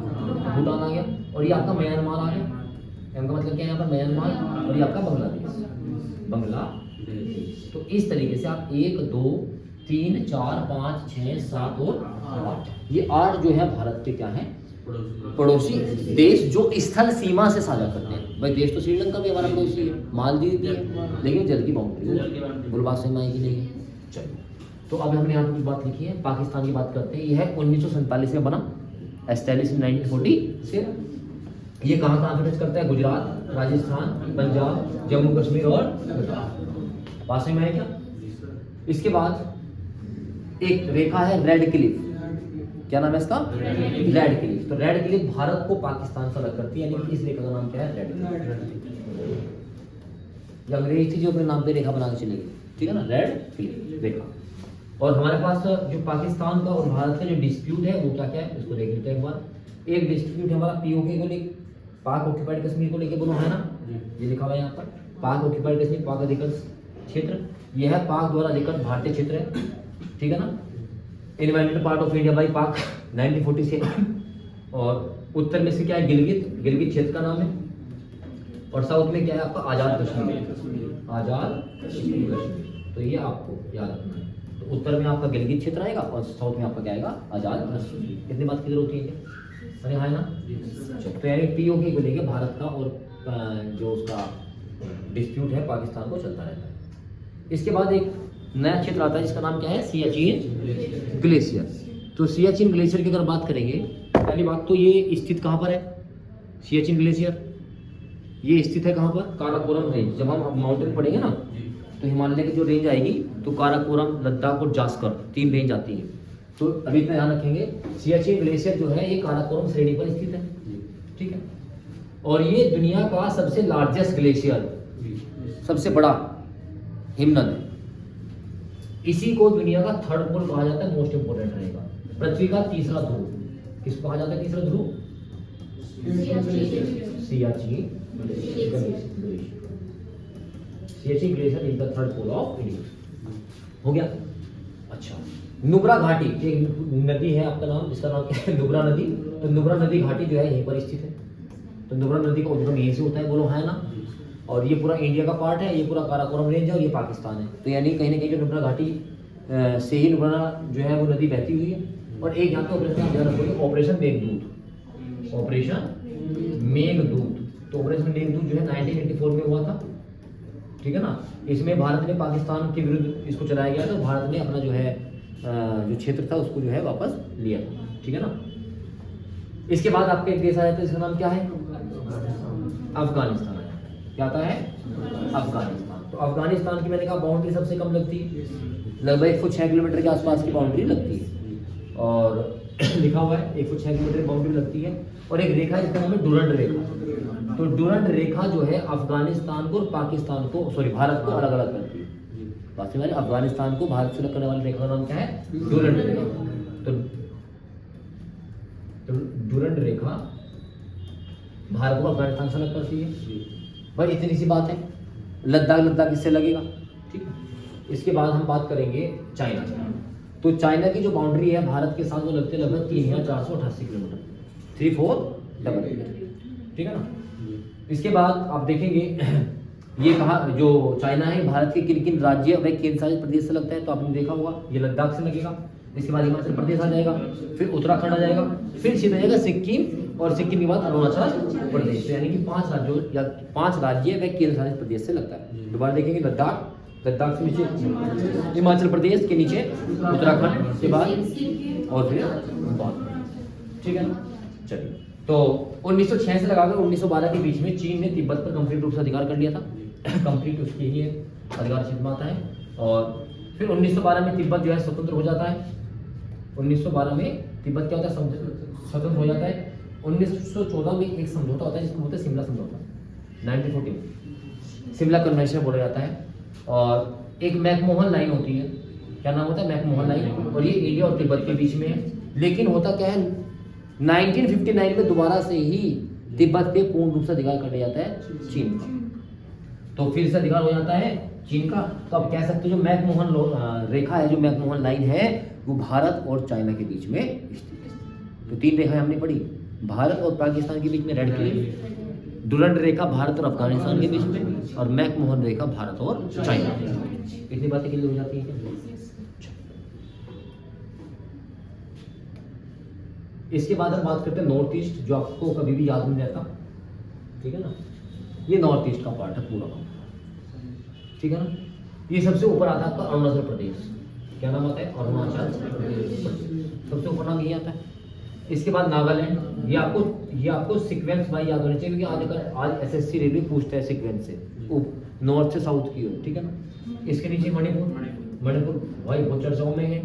[SPEAKER 1] भूटान आ गया। और ये आपका म्यांमार आ गया। एम का मतलब क्या है यहाँ पर? म्यांमार। और ये आपका बांग्लादेश। तो इस तरीके से आप 1 2 3 4 5 6 7 और 8, ये 8 जो है भारत के क्या है? पड़ोसी देश, जो स्थल सीमा से साझा करते हैं। भाई देश तो श्रीलंका भी हमारा पड़ोसी है, मालदीव भी है, लेकिन जल की बाउंड्री। बोल बात समझ में आएगी नहीं? चलो, तो अब हमने यहाँ पे कुछ बात लिखी है। पाकिस्तान की बात करते हैं। ये है 1947 में बना, एस्टैब्लिश इन 1940। ये कहाँ पे टच करता है? गुजरात, राजस्थान, पंजाब, जम्मू कश्मीर और लद्दाख। बात समझ में आए क्या? इसके बाद एक रेखा है रेड क्लिफ। क्या नाम है इसका? Red Cliff. तो रेड क्लिफ भारत को पाकिस्तान से अलग करती है, यानी कि इस रेखा का नाम क्या है? Red Cliff. अंग्रेज थी जो अपने नाम पे रेखा बना के चली गई, ठीक है ना? रेड क्लिफ रेखा। और हमारे पास जो पाकिस्तान का और भारत का जो डिस्प्यूट है वो क्या क्या है, इसको देख लेते हैं एक बार। एक डिस्प्यूट हमारा पीओके को लेके, पाक ऑक्यूपाइड कश्मीर को लेके बोलो, है ना, ये लिखा हुआ है यहाँ पर, पाक ऑक्यूपाइड कश्मीर, पाक अधिकृत क्षेत्र, यह है पाक द्वारा अधिकृत भारतीय क्षेत्र है, ठीक है ना। Invented part of India by पाक 1940 से। और उत्तर में से क्या है, गिलगित क्षेत्र का नाम है, और साउथ में क्या है आपका, आजाद कश्मीर, आजाद कश्मीर। तो ये आपको याद रखना है। तो उत्तर में आपका गिलगित क्षेत्र आएगा और साउथ में आपका क्या आएगा, आजाद कश्मीर। कितनी बात क्लियर होती है, अरे हाँ ना। तो यानी पीओके को लेके भारत का और जो उसका डिस्प्यूट है पाकिस्तान को चलता रहता है। इसके बाद एक नया क्षेत्र आता है जिसका नाम क्या है, सियाचिन ग्लेशियर। तो सियाचिन ग्लेशियर की अगर बात करेंगे, पहली बात तो ये स्थित कहाँ पर है, सियाचिन ग्लेशियर ये स्थित है कहाँ पर, काराकोरम रेंज। जब हम माउंटेन पढ़ेंगे ना तो हिमालय की जो रेंज आएगी तो काराकोरम, लद्दाख और जास्कर 3 रेंज आती है। तो अभी इतना ध्यान रखेंगे, सियाचिन ग्लेशियर जो है ये काराकोरम श्रेणी पर स्थित है, ठीक है। और ये दुनिया का सबसे लार्जेस्ट ग्लेशियर, सबसे बड़ा हिमनद है। इसी को दुनिया का थर्ड पोल कहा जाता है, मोस्ट इंपोर्टेंट रहेगा। पृथ्वी का तीसरा ध्रुव किसको कहा जाता है, तीसरा ध्रुव, Siachen glacier is the third pole of India. हो गया। अच्छा, नुब्रा घाटी एक नदी है, आपका नाम, जिसका नाम क्या है, नुब्रा नदी। तो नुब्रा नदी घाटी जो है यहीं पर स्थित है। तो नुब्रा नदी का उद्गम यहीं से होता है, बोलो है ना। और ये पूरा इंडिया का पार्ट है, ये पूरा काराकोरम रेंज है और ये पाकिस्तान है। तो यानी कहीं ना कहीं जो नुब्रा घाटी से ही नुब्रा जो है वो नदी बहती हुई है। और एक यहाँ पे ऑपरेशन ध्यान रखोगे, ऑपरेशन मेघदूत, ऑपरेशन मेघदूत। तो ऑपरेशन मेघदूत जो है 1984 में हुआ था, ठीक है ना। इसमें भारत ने पाकिस्तान के विरुद्ध इसको चलाया गया, तो भारत ने अपना जो है जो क्षेत्र था उसको जो है वापस लिया, ठीक है ना। इसके बाद आपका एक देश आया था, इसका नाम क्या है, अफगानिस्तान। क्या आता है, अफगानिस्तान। तो अफगानिस्तान की मैंने कहा बाउंड्री सबसे कम लगती है, लगभग 106 किलोमीटर के आसपास की बाउंड्री लगती है। और लिखा हुआ है 106 किलोमीटर बाउंड्री लगती है। और एक रेखा जिसका नाम है डुरंड रेखा। तो डुरंड रेखा जो है अफगानिस्तान को और पाकिस्तान को, सॉरी, भारत को अलग अलग करती है। बात में अफगानिस्तान को भारत से अलग करने वाली रेखा का नाम क्या है, डुरंड रेखा। तो डुरंड रेखा भारत को अफगानिस्तान से अलग करती है। भाई इतनी सी बात है। लद्दाख इससे लगेगा, ठीक है। इसके बाद हम बात करेंगे चाइना। तो चाइना की जो बाउंड्री है भारत के साथ वो लगते हैं लगभग 3488 किलोमीटर, 3488, ठीक है ना। इसके बाद आप देखेंगे ये कहा जो चाइना है भारत के किन किन राज्य व केंद्र शासित प्रदेश से लगता है। तो आपने देखा होगा ये लद्दाख से लगेगा, इसके बाद हिमाचल प्रदेश आ जाएगा, फिर उत्तराखंड आ जाएगा, फिर सीधा जाएगा सिक्किम, और सिक्किम के बाद अरुणाचल प्रदेश। तो यानी कि 5 राज्यों या 5 राज्य व केंद्र शासित प्रदेश से लगता है। दोबारा देखेंगे लद्दाख, लद्दाख से नीचे हिमाचल प्रदेश के नीचे उत्तराखंड के बाद और फिर ठीक है ना। चलिए, तो 1906 से लगाकर 1912 के बीच में चीन ने तिब्बत पर कंप्लीट रूप से अधिकार कर लिया था। कंप्लीट उसकी ही अधिकार क्षेत्र में आता है। और फिर 1912 में तिब्बत जो है स्वतंत्र हो जाता है। 1912 में तिब्बत क्या होता है, स्वतंत्र हो जाता है। 1914 में एक समझौता होता है जिसको बोलते हैं शिमला समझौता, 1914 में शिमला कन्वेंशन बोला जाता है। और एक मैकमोहन लाइन होती है, क्या नाम होता है, मैकमोहन लाइन। और ये इंडिया और तिब्बत के बीच में है। लेकिन होता क्या है, 1959 में दोबारा से ही तिब्बत पे पूर्ण रूप से अधिकार कर लिया जाता है चीन का। तो फिर से अधिकार हो जाता है चीन का। तो आप कह सकते हो जो मैकमोहन रेखा है, जो मैकमोहन लाइन है, वो भारत और चाइना के बीच में स्थित है। तो 3 रेखाएं हमने पढ़ी, भारत और पाकिस्तान के बीच में रेड क्लिफ, डुरंड रेखा भारत और अफगानिस्तान के बीच में, और मैकमोहन रेखा भारत और चाइना के बीच में। इतनी बातें क्लियर हो जाती है। इसके बाद हम बात करते हैं नॉर्थ ईस्ट, जो आपको कभी भी याद नहीं रहता, ठीक है ना। ये नॉर्थ ईस्ट का पार्ट है पूरा, ठीक है ना। ये सबसे ऊपर आता है आपका अरुणाचल प्रदेश। क्या नाम आता है, अरुणाचल प्रदेश, सबसे ऊपर नाम ये आता है। इसके बाद नागालैंड। ये आपको सीक्वेंस भाई याद होने चाहिए, क्योंकि आज एसएससी रेलवे पूछता है सीक्वेंस से, नॉर्थ से साउथ की ओर, ठीक है ना। इसके नीचे मणिपुर भाई बहुत चर्चाओं में है,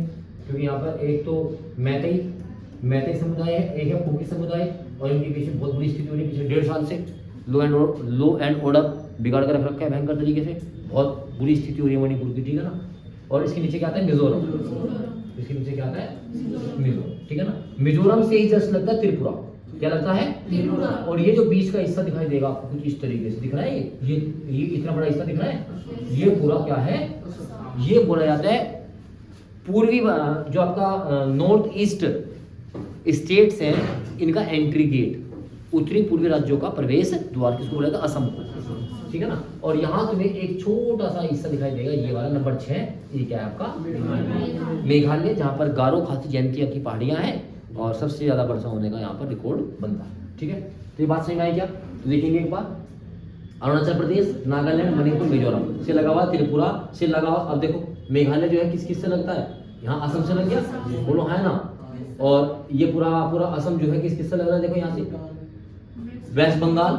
[SPEAKER 1] क्योंकि यहाँ पर एक तो मैतेई समुदाय है, एक है कुकी समुदाय, और इनके बीच में बहुत बुरी स्थिति हो रही है पिछले 1.5 साल से। लो एंड ऑर्डर बिगाड़ कर रख रखा है भयंकर तरीके से, बहुत बुरी स्थिति हो रही है मणिपुर की, ठीक है ना। और इसके नीचे क्या आता है, मिजोरम। इसके नीचे क्या आता है, मिजोरम, ठीक है ना। मिजोरम से ही जस्ट लगता है त्रिपुरा, क्या लगता है?
[SPEAKER 2] त्रिपुरा।
[SPEAKER 1] और ये जो बीच का हिस्सा दिखाई देगा आपको कुछ इस तरीके से दिख रहा है, ये इतना बड़ा हिस्सा दिख रहा है, ये पूरा क्या है? ये बोला जाता है पूर्वी जो आपका नॉर्थ ईस्ट स्टेट्स हैं इनका एंट्री गेट, उत्तरी पूर्वी राज्यों का प्रवेश द्वार, किसको बोला जाता है? असम को, ठीक है ना। और यहाँ तुम्हें एक छोटा सा हिस्सा दिखाई देगा, ये वाला नंबर 6, ये क्या है आपका? मेघालय, जहाँ पर गारो खासी जयंतिया की पहाड़ियाँ हैं और सबसे ज्यादा वर्षा होने का यहाँ पर रिकॉर्ड बनता है, ठीक है। तो ये बात समझ में आई क्या? तो देखेंगे एक बार, अरुणाचल प्रदेश, नागालैंड, मणिपुर, मिजोरम से लगा हुआ, त्रिपुरा से लगा हुआ। अब देखो मेघालय जो है किस किस से लगता है? यहाँ असम से लग गया, बोलो है ना। और ये पूरा असम जो है किस किस से लग रहा है? देखो यहाँ से वेस्ट बंगाल,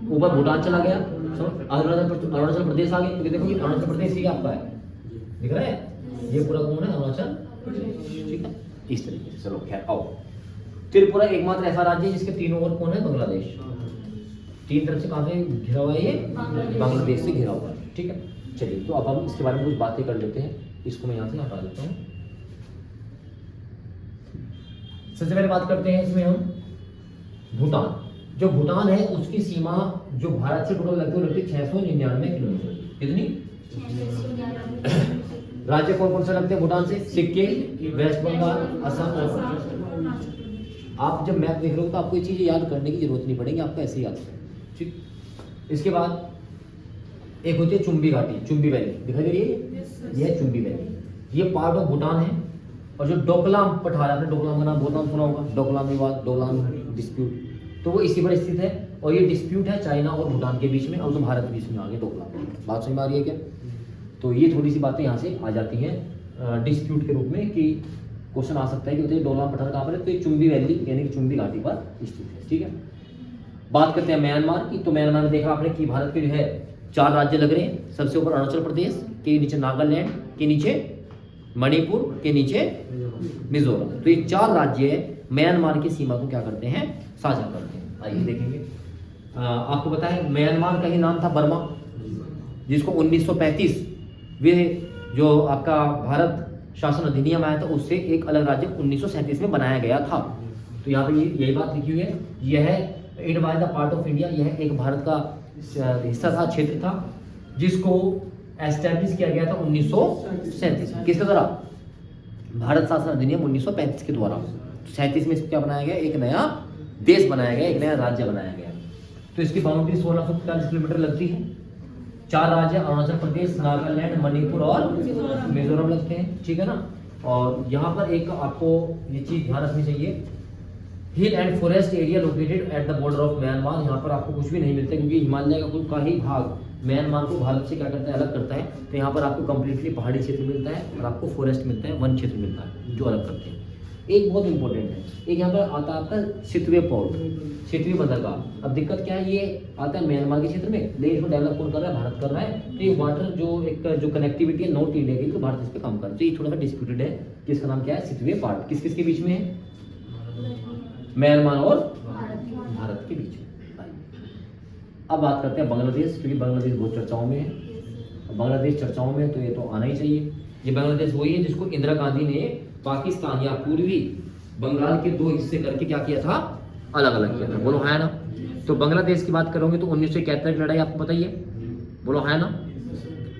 [SPEAKER 1] ऊपर भूटान चला गया, अरुणाचल प्रदेश आ गया, क्योंकि देखो ये अरुणाचल प्रदेश ही आपका है, दिख रहा है? ये पूरा कौन है? अरुणाचल प्रदेश, ठीक है। इस तरीके से चलो खैर आओ। त्रिपुरा एकमात्र ऐसा राज्य है जिसके तीनों ओर कौन है? बांग्लादेश। तीन तरफ से कहां से घिरा हुआ है? ये बांग्लादेश से घिरा हुआ है, ठीक है। चलिए तो अब हम इसके बारे में कुछ बातें कर लेते हैं। इसको मैं यहाँ से हटा देता हूँ। सबसे पहले बात करते हैं इसमें हम भूटान। जो भूटान है उसकी सीमा जो भारत से टोटल लगती है 699 किलोमीटर। कितनी? राज्य कौन कौन से लगते हैं भूटान से? सिक्किम, वेस्ट बंगाल, असम और आप जब मैप देख रहे हो तो आपको ये चीज़ें याद करने की जरूरत नहीं पड़ेगी, आपको ऐसे ही याद है, ठीक। इसके बाद एक होती है चुंबी घाटी, चुंबी वैली दिखाई दे रही है, यह है चुंबी वैली, ये पार्ट ऑफ भूटान है। और जो डोकलाम पठार, आपने डोकलाम का नाम बहुत नाम सुना होगा, डोकलाम विवाद, डोकलाम डिस्प्यूट, तो वो इसी पर स्थित है। और ये डिस्प्यूट है चाइना और भूटान के बीच में, और तो भारत के बीच में आ गया डोकलाम। बात समझ में आ रही है क्या? तो ये थोड़ी सी बातें यहाँ से आ जाती हैं डिस्प्यूट के रूप में, कि क्वेश्चन आ सकता है कि बताइए डोकलाम पठार कहाँ पर है? तो ये चुंबी वैली यानी कि चुंबी घाटी पर स्थित है, ठीक है। बात करते हैं म्यांमार की। तो म्यांमार में देखा आपने कि भारत के जो है 4 राज्य लग रहे हैं। सबसे ऊपर अरुणाचल प्रदेश, के नीचे नागालैंड, के नीचे मणिपुर, के नीचे मिजोरम। तो ये 4 राज्य म्यांमार की सीमा को क्या करते हैं? साझा करते हैं। आइए देखेंगे। आपको पता है म्यांमार का ही नाम था बर्मा, जिसको 1935 वे जो आपका भारत शासन अधिनियम आया था उससे एक अलग राज्य 1937 में बनाया गया था। तो यहाँ पे यही बात लिखी हुई है, यह it was the part of India, यह एक भारत का हिस्सा था, क्षेत्र था, जिसको एस्टैब्लिश किया गया था 1937 में। किसके द्वारा? भारत शासन अधिनियम 1935 के द्वारा। 37 में इसको क्या बनाया गया? एक नया देश बनाया गया, एक नया राज्य बनाया गया। तो इसकी बाउंड्री 1640 किलोमीटर लगती है। 4 राज्य अरुणाचल प्रदेश, नागालैंड, मणिपुर और मिजोरम लगते हैं, ठीक है ना। और यहाँ पर एक आपको ये चीज ध्यान रखनी चाहिए, hill and forest area located at the border of Myanmar. यहाँ पर आपको कुछ भी नहीं मिलता, क्योंकि हिमालय का ही भाग म्यांमार को भारत से क्या करता है? अलग करता है। तो यहाँ पर आपको कंप्लीटली पहाड़ी क्षेत्र मिलता है और आपको फॉरेस्ट मिलता है, वन क्षेत्र मिलता है, जो अलग करते हैं। एक बहुत इंपॉर्टेंट है, एक यहाँ पर आता है आपका सितवे पोर्ट, सितवे बंदरगाह। अब दिक्कत क्या है? ये आता है म्यांमार के क्षेत्र में, लेकिन इसको डेवलप कौन कर रहा है? भारत कर रहा है। तो ये वाटर जो कनेक्टिविटी है नॉर्थ इंडिया की, तो भारत इस पर काम कर रहा है। तो ये थोड़ा सा डिस्प्यूटेड है कि इसका नाम क्या है? Sittwe part. किस किस के बीच में है? म्यांमार और भारत के बीच में। अब बात करते हैं बांग्लादेश, क्योंकि बांग्लादेश बहुत चर्चाओं में है। बांग्लादेश चर्चाओं में तो ये तो आना ही चाहिए। ये बांग्लादेश वही है जिसको इंदिरा गांधी ने पाकिस्तान या पूर्वी बंगाल के 2 हिस्से करके क्या किया था? अलग अलग किया था, बोलो है ना। तो बांग्लादेश की बात करोगे तो 1971 की लड़ाई आपको पता ही है, बोलो है ना।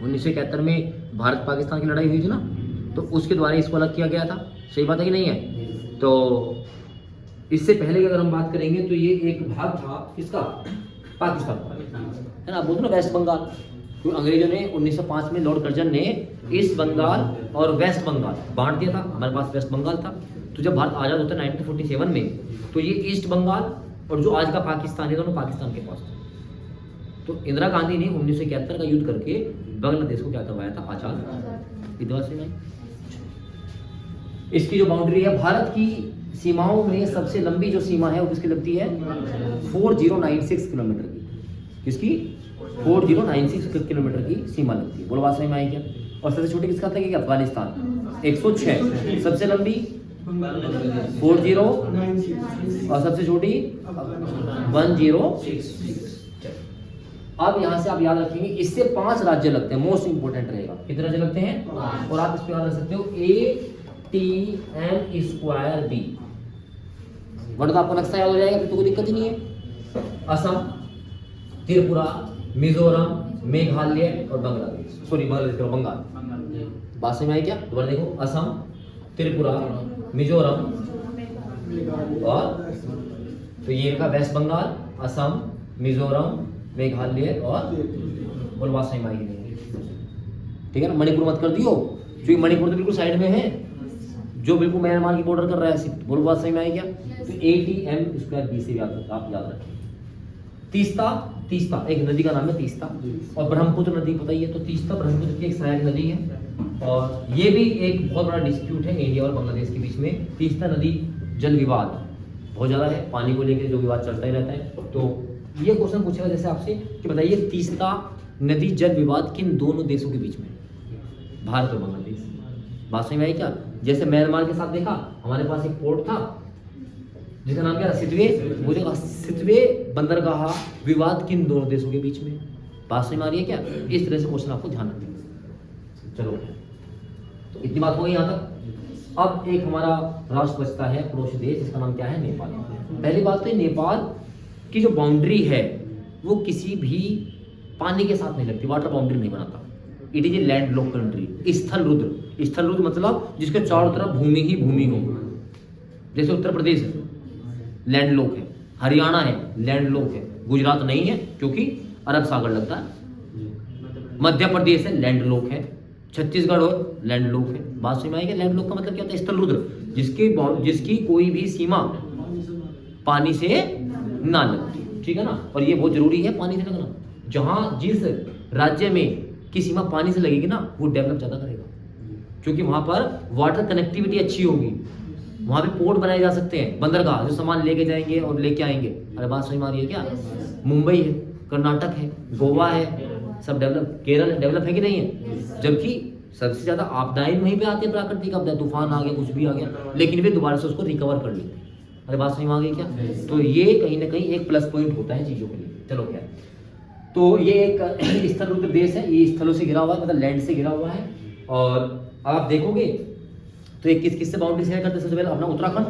[SPEAKER 1] 1971 में भारत पाकिस्तान की लड़ाई हुई थी ना, तो उसके द्वारा इसको अलग किया गया था। सही बात है कि नहीं है? तो इससे पहले की अगर हम बात करेंगे तो ये एक भाग था किसका? पाकिस्तान का, है ना। बोलते ना वेस्ट बंगाल, तो अंग्रेजों ने 1905 में लॉर्ड कर्जन ने ईस्ट बंगाल और वेस्ट बंगाल बांट दिया था। हमारे पास वेस्ट बंगाल था। तो जब भारत आज़ाद होता है 1947 में, तो ये ईस्ट बंगाल और जो आज का पाकिस्तान है, दोनों पाकिस्तान के पास थे। तो इंदिरा गांधी ने 1971 का युद्ध करके बांग्लादेश को क्या करवाया था? आजाद। विधवा से नहीं। इसकी जो बाउंड्री है, भारत की सीमाओं में सबसे लंबी जो सीमा है वो किसकी लगती है? 4096 किलोमीटर की। किसकी? 4096 किलोमीटर की सीमा लगती है। बोलो बात समझ में आई क्या? और सबसे छोटी किसका था? कि अफगानिस्तान 106। सबसे लंबी 40 और सबसे छोटी 106। अब यहाँ से आप याद रखेंगे, इससे 5 राज्य लगते हैं, मोस्ट इंपोर्टेंट रहेगा। कितने राज्य लगते हैं? और आप इस पे याद रख सकते हो ATM²B। वरना तो आपको नक्शा याद हो जाएगा, फिर तो कोई दिक्कत ही नहीं है। असम, त्रिपुरा, मिजोरम, मेघालय और बांग्लादेश, सॉरी बांग्लादेश करो, बंगाल। बात समझ में आई क्या? दोबारा देखो, असम, त्रिपुरा, मिजोरम और तो ये इनका वेस्ट बंगाल, असम, मिजोरम, मेघालय और बात समझ में आई नहीं, ठीक है ना। मणिपुर मत कर दियो, क्योंकि मणिपुर तो बिल्कुल साइड में है, जो बिल्कुल म्यांमार की बॉर्डर कर रहा है। बोलो बात समझ में आई क्या? तो ATM²BC आप याद रखें। तीस्ता एक नदी का नाम है, तीस्ता, और ब्रह्मपुत्र नदी पता ही है। तो तीस्ता ब्रह्मपुत्र की एक सहायक नदी है, और ये भी एक बहुत बड़ा डिस्प्यूट है इंडिया और बांग्लादेश के बीच में। तीस्ता नदी जल विवाद बहुत ज़्यादा है, पानी को लेकर जो विवाद चलता ही रहता है। तो ये क्वेश्चन पूछेगा जैसे आपसे कि बताइए तीस्ता नदी जल विवाद किन दोनों देशों के बीच में, भारत और बांग्लादेश। बात समझ में आई क्या? जैसे म्यांमार के साथ देखा, हमारे पास एक पोर्ट था जिसका नाम क्या था, सितवे। बोलेगा सितवे बंदरगाह विवाद किन दोनों देशों के बीच में। बात समझ में आ रही है क्या? इस तरह से क्वेश्चन आपको ध्यान रखना। चलो, तो इतनी बात हो गई यहाँ तक। अब एक हमारा राष्ट्र बचता है पड़ोसी देश, जिसका नाम क्या है, नेपाल। पहली बात तो नेपाल की जो बाउंड्री है वो किसी भी पानी के साथ नहीं लगती, वाटर बाउंड्री नहीं बनाता। It is a land lock country. स्थल रुद्र, स्थल रुद्र मतलब जिसके चारों तरफ भूमि ही भूमि हो। जैसे उत्तर प्रदेश है, लैंड लॉक है, हरियाणा है, लैंड लॉक है, गुजरात नहीं है क्योंकि अरब सागर लगता है, मध्य प्रदेश है, लैंड लॉक है, छत्तीसगढ़ और लैंड लॉक है। बात समझ में आएगी? लैंड लॉक का मतलब क्या होता है? स्थल रुद्र, जिसकी कोई भी सीमा पानी से ना लगती, ठीक है ना। और ये बहुत जरूरी है पानी से लगना। जहां जिस राज्य में की सीमा पानी से लगेगी ना, वो डेवलप ज्यादा करेगा, क्योंकि वहां पर वाटर कनेक्टिविटी अच्छी होगी, वहां पे पोर्ट बनाए जा सकते हैं, बंदरगाह, जो सामान लेके जाएंगे और लेके आएंगे। अरे बात समझ में आ रही है क्या? मुंबई है, कर्नाटक है, गोवा है, सब डेवलप, केरल डेवलप है कि नहीं है? जबकि सबसे ज्यादा आपदाएं वहीं पे आती है, प्राकृतिक आपदा, तूफान आ गया, कुछ भी आ गया, लेकिन वे दोबारा से उसको रिकवर कर लेते हैं। अरे बात समझ में आ गई क्या? तो ये कहीं ना कहीं एक प्लस पॉइंट होता है चीजों के लिए। चलो क्या, तो ये एक स्थल रुद्र देश है, ये स्थलों से घिरा हुआ है, मतलब लैंड से घिरा हुआ है। और आप देखोगे तो ये किस किस से बाउंड्री शेयर करते हैं? सबसे पहले अपना उत्तराखंड,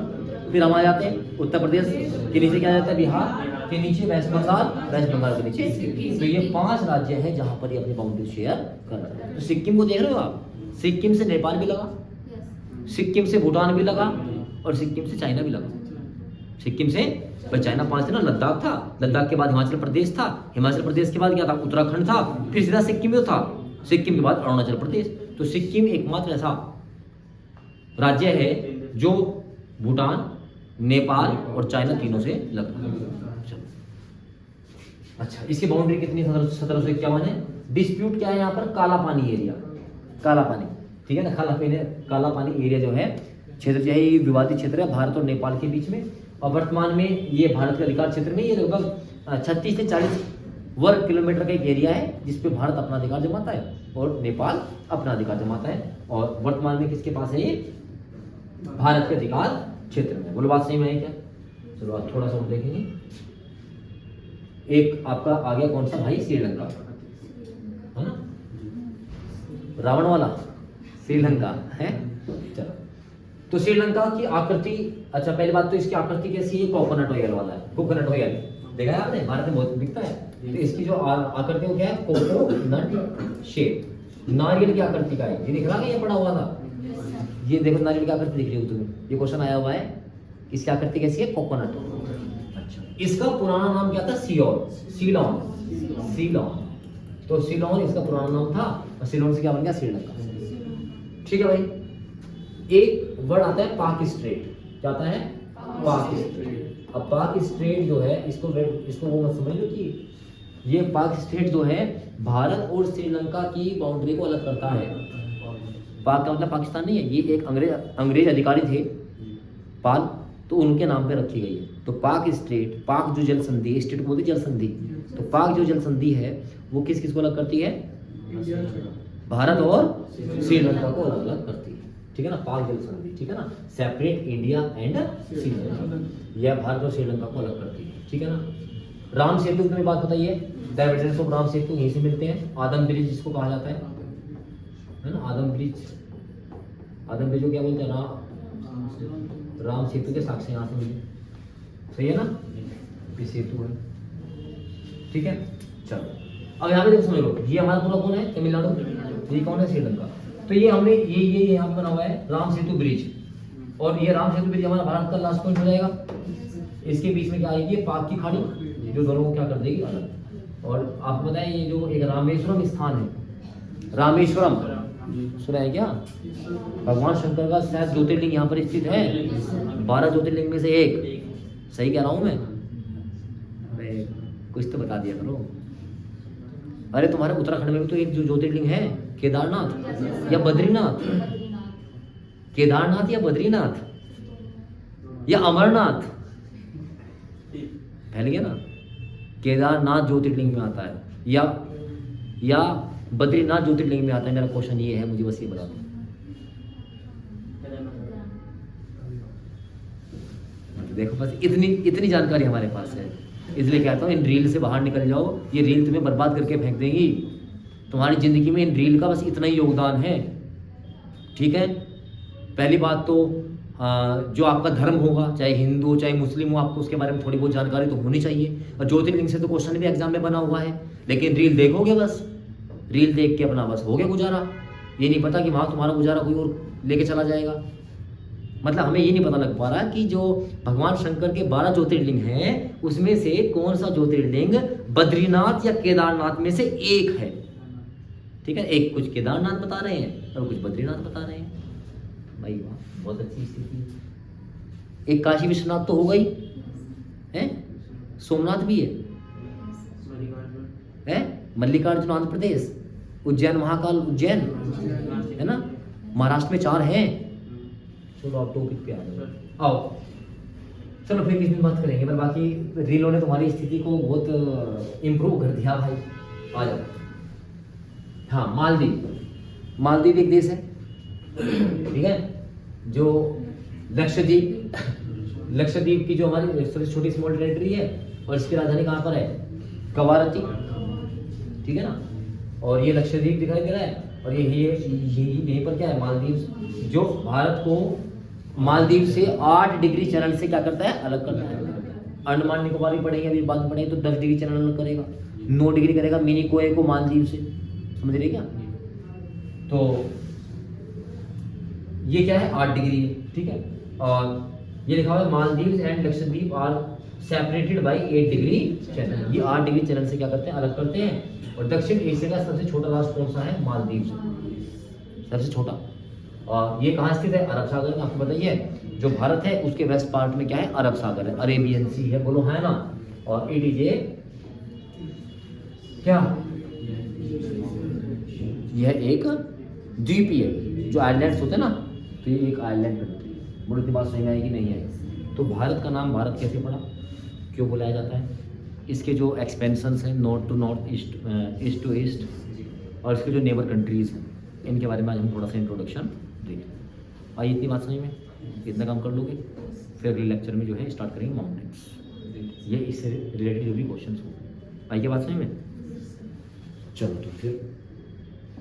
[SPEAKER 1] फिर हम आ जाते हैं उत्तर प्रदेश के नीचे क्या आ जाता है, बिहार के नीचे वेस्ट बंगाल, वेस्ट बंगाल के नीचे सिक्किम। तो ये 5 राज्य हैं जहां पर ये अपनी बाउंड्री शेयर कर रहे हैं। तो सिक्किम को देख रहे हो आप, सिक्किम से नेपाल भी लगा, सिक्किम से भूटान भी लगा, और सिक्किम से चाइना भी लगा। सिक्किम से चाइना 5 था ना, लद्दाख था, लद्दाख के बाद हिमाचल प्रदेश था, हिमाचल प्रदेश के बाद क्या था, उत्तराखंड था, फिर सीधा सिक्किम में था, सिक्किम के बाद अरुणाचल प्रदेश। तो सिक्किम एकमात्र ऐसा राज्य है जो भूटान, नेपाल और चाइना तीनों से लगता है। अच्छा, इसकी बाउंड्री कितनी, 1751 है। डिस्प्यूट क्या है यहाँ पर? काला पानी एरिया, काला पानी, ठीक है ना। काला पानी एरिया जो है क्षेत्र जो है, ये विवादित क्षेत्र है भारत और नेपाल के बीच में। और वर्तमान में ये भारत के अधिकार क्षेत्र में ये लगभग 36 से 40 वर्ग किलोमीटर का एक एरिया है, जिसपे भारत अपना अधिकार जमाता है और नेपाल अपना अधिकार जमाता है। और वर्तमान में किसके पास है ये? भारत के अधिकार क्षेत्र में। बोलो बात सही में है क्या? चलो आप थोड़ा सा और देखेंगे। एक आपका आ गया कौन सा भाई? श्रीलंका, है ना, रावण वाला श्रीलंका है। चलो, तो श्रीलंका की आकृति, अच्छा पहली बात तो इसकी आकृति कैसी है? कोकोनट ऑयल वाला है, कोकोनट ऑयल देखा है आपने, भारत में बहुत दिखता है। तो इसकी जो आकृति वो क्या है? कोकोनट शेप, नारियल की आकृति का है। ये दिख रहा है, ये पड़ा हुआ था, ये देखो नारियल की आकृति दिख रही हो तुम्हें, ये क्वेश्चन आया हुआ है। इसकी आकृति कैसी है? कोकोनट। अच्छा, इसका पुराना नाम क्या था? सीलोन। तो सीलोन इसका पुराना नाम था, और सीलोन से क्या बन गया? श्रीलंका। ठीक है भाई। एक वर्ड आता है पाक स्ट्रेट, क्या आता है? पाक स्ट्रेट। अब पाक स्ट्रेट जो है, इसको वो मत समझ लो कि ये पाक स्ट्रेट जो है भारत और श्रीलंका की बाउंड्री को अलग करता है। पाक का मतलब पाकिस्तान नहीं है, ये एक अंग्रेज अधिकारी थे पाल, तो उनके नाम पे रखी गई है। तो पाक स्ट्रेट, पाक जो जल संधि, स्टेट को बोलते जल संधि, तो पाक जो जल संधि है वो किस किस को अलग करती है? भारत और श्रीलंका को अलग अलग करती है, ठीक है ना। पाक जल संधि, ठीक है ना, सेपरेट इंडिया एंड श्रीलंका, यह भारत और श्रीलंका को अलग करती है, ठीक है ना। राम सेतु की तुम्हें बात बताइए, डाइवर्जेंस ऑफ राम सेतु यहीं से मिलते हैं। आदम ब्रिज जिसको कहा जाता है ना, आदम ब्रिज को क्या बोलते हैं? राम सेतु के साक्ष्य यहाँ से मिले। सही है ना, ये सेतु है, ठीक है। चलो अब यहाँ पे देखो समझ लो, ये हमारा पूरा कौन है, तमिलनाडु, ये कौन है, श्रीलंका। तो ये हमने ये यहाँ पे बना हुआ है राम सेतु ब्रिज, और ये राम सेतु ब्रिज हमारा भारत का लास्ट पॉइंट हो जाएगा। इसके बीच में क्या आएगी, पाक की खाड़ी, जो दोनों को क्या कर देगी, अलग। और आपको बताएं ये जो एक रामेश्वरम स्थान है, रामेश्वरम सुना है क्या, भगवान शंकर का शायद ज्योतिर्लिंग यहाँ पर स्थित है, 12 ज्योतिर्लिंग में से एक। सही कह रहा हूँ मैं कुछ तो बता दिया करो। अरे तुम्हारे उत्तराखंड में भी तो एक जो ज्योतिर्लिंग है, केदारनाथ या बद्रीनाथ, केदारनाथ या बद्रीनाथ या अमरनाथ, फैल गया ना, केदारनाथ ज्योतिर्लिंग में आता है या बद्रीनाथ ज्योतिर्लिंग में आता है। मेरा क्वेश्चन ये है, मुझे बस ये बता दो। देखो बस इतनी जानकारी हमारे पास है, इसलिए कहता हूँ इन रील से बाहर निकल जाओ, ये रील तुम्हें बर्बाद करके फेंक देंगी। तुम्हारी ज़िंदगी में इन रील का बस इतना ही योगदान है, ठीक है। पहली बात तो जो आपका धर्म होगा, चाहे हिंदू हो चाहे मुस्लिम हो, आपको उसके बारे में थोड़ी बहुत जानकारी तो होनी चाहिए। और ज्योतिर्लिंग से तो क्वेश्चन भी एग्जाम में बना हुआ है, लेकिन रील देखोगे, बस रील देख के अपना बस हो गया गुजारा। ये नहीं पता कि वहाँ तुम्हारा गुजारा कोई और लेके चला जाएगा। मतलब हमें ये नहीं पता लग पा रहा कि जो भगवान शंकर के 12 ज्योतिर्लिंग हैं, उसमें से कौन सा ज्योतिर्लिंग बद्रीनाथ या केदारनाथ में से एक है, ठीक है। एक कुछ केदारनाथ बता रहे हैं और कुछ बद्रीनाथ बता रहे हैं। भाई वाह, बहुत अच्छी स्थिति है। एक काशी विश्वनाथ तो होगा ही है, सोमनाथ भी है, मल्लिकार्जुन आंध्र प्रदेश, उज्जैन महाकाल उज्जैन है ना, महाराष्ट्र में 4 हैं। चलो आप टॉपिक पे आओ, चलो फिर किस दिन बात करेंगे, पर बाकी रीलों ने तुम्हारी स्थिति को बहुत इम्प्रूव कर दिया भाई। आ जाओ। हाँ, मालदीव एक देश है, ठीक है, जो लक्षद्वीप की जो हमारी सबसे छोटी स्मॉल टेरिटरी है, और इसकी राजधानी कहाँ पर है, कवारत्ती, ठीक है ना। और ये लक्षद्वीप दिखाई दे रहा है, और ये यहीं पर क्या है, मालदीव, जो भारत को मालदीव से 8 डिग्री चरण से क्या करता है, अलग करता है। अंडमान निकोबार भी पढ़ेंगे, अभी बाद में पढ़ेंगे, तो 10 डिग्री चरण अलग करेगा, 9 डिग्री करेगा मिनिकोय को मालदीव से, समझ रहे क्या। तो ये क्या है, 8 डिग्री है, ठीक है। और ये लिखा हुआ है Maldives and Lakshadweep are separated by 8 degree channel. ये 8 डिग्री चैनल से क्या करते हैं, अलग करते हैं। और दक्षिण एशिया का सबसे छोटा राष्ट्र कौन सा है, मालदीव, सबसे छोटा। और ये कहाँ स्थित है, अरब सागर में। आपको बताइए, जो भारत है उसके वेस्ट पार्ट में क्या है, अरब सागर है, अरेबियन सी है, बोलो है ना। और इट इज ए क्या, यह एक द्वीप है, जो आइलैंड्स होते हैं ना, तो ये एक आइलैंड कंट्री है। बोलो, इतनी बात सही में आएगी, नहीं है। तो भारत का नाम भारत कैसे पड़ा, क्यों बुलाया जाता है, इसके जो एक्सपेंशंस हैं, north to north, east to east, और इसके जो नेबर कंट्रीज़ हैं, इनके बारे में आज हम थोड़ा सा इंट्रोडक्शन देखें। आइए, इतनी बात समझ में, इतना काम कर लोगे, फिर अगले लेक्चर में जो है स्टार्ट करेंगे माउंटेन्स, ये इससे रिलेटेड जो भी क्वेश्चन हो। आइए बात समझ में, चलो तो फिर